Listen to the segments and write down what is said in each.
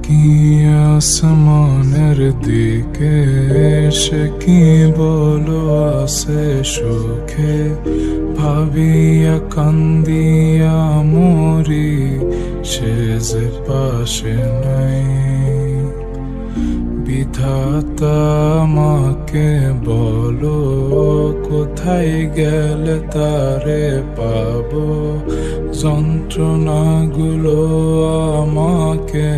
তাকিয়ে আসমানের দিকে সে কি বলো আসে সুখে, ভাবিয়া কান্দিয়া মরি সে যে পাশে নাই। বিধাতা আমাকে বলো কোথায় গেলে তারে পাবো, যন্ত্রণাগুলো আমাকে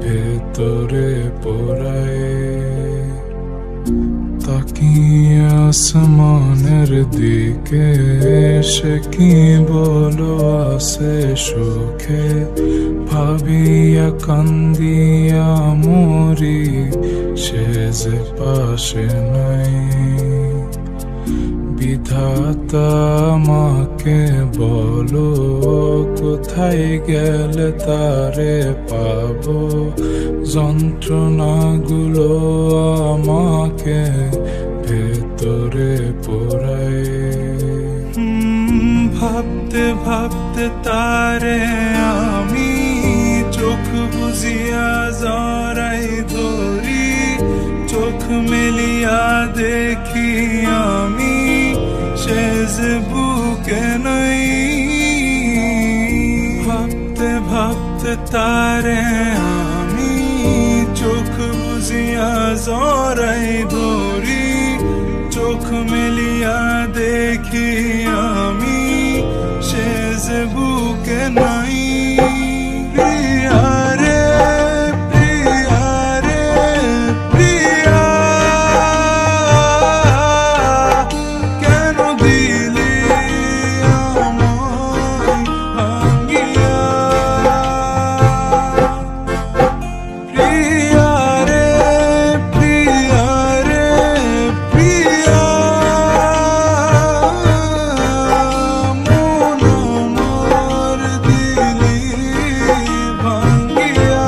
ভেতরে পোড়ায়। তাকিয়ে আসমানের দিকে সে কি বলো আসে সুখে, ভাবিয়া কান্দিয়া মরি সে যে পাশে নাই। বিধাতা আমাকে বলো কোথায় গেলে তারে পাবো, যন্ত্রণাগুলো আমাকে ভেতরে পোড়ায়। ভাবতে ভাবতে তারে আমি চোখ বুঝিয়া জড়াই ধরি, চোখ মেলিয়া দেখি আমি সে যে বুকে নাই। ভাবতে ভাবতে তারে আমি চোখ বুঝিয়া জড়াই ধরি, চোখ মেলিয়া দেখি আমি সে যে বুকে নাই। প্রিয়া রে প্রিয়া রে প্রিয়া, কেন দিলি আমায় ভাঙিয়া। প্রিয়া রে প্রিয়া রে প্রিয়া, মন আমার দিলি ভাঙিয়া।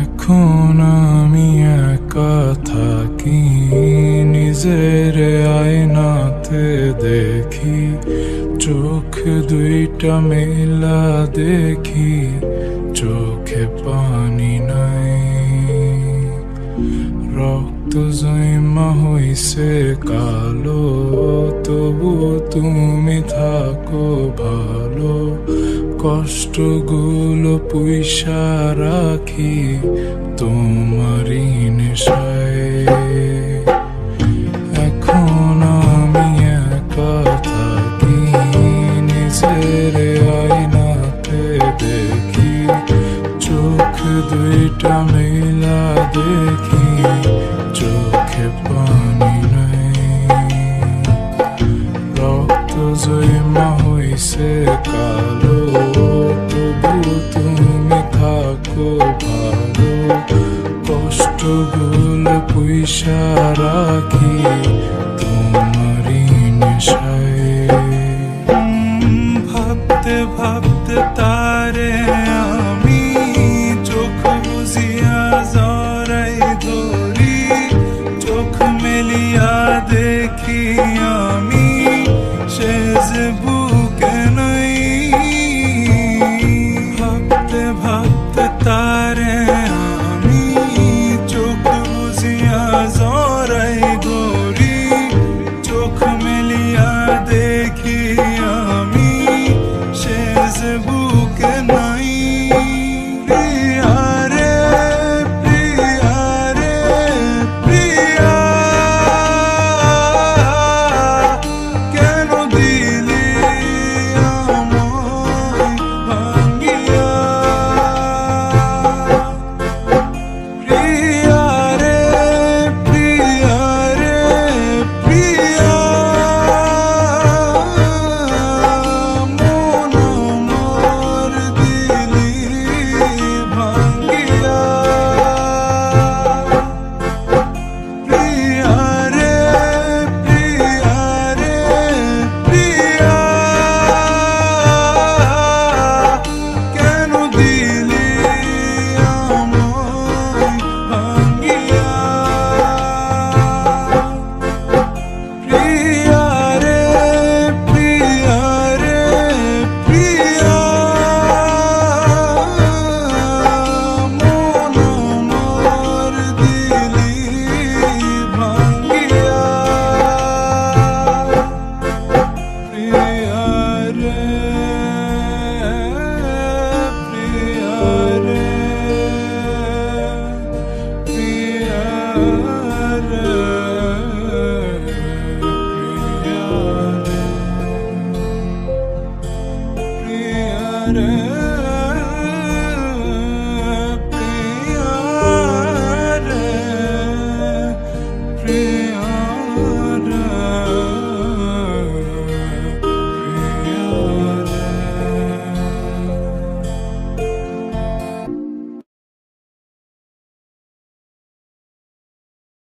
এখন আমি একা থাকি, নিজের আয়নাতে দেখি, চোখ দুইটা মেলা দেখি, চোখে পানি নাই। রক্ত জমা হইছে কালো, তবু তুমি থাকো ভালো, কষ্টগুলো পুইসা রাখি তোমারই নেশায়। এখন আমি একা থাকি, নিজের আয়নাতে দেখি, চোখ দুইটা মেলা দেখি, চোখে পানি নাই। রক্ত জমা হইছে কালো, তবু তুমি থাকো ভালো, কষ্টগুলো পুইসা রে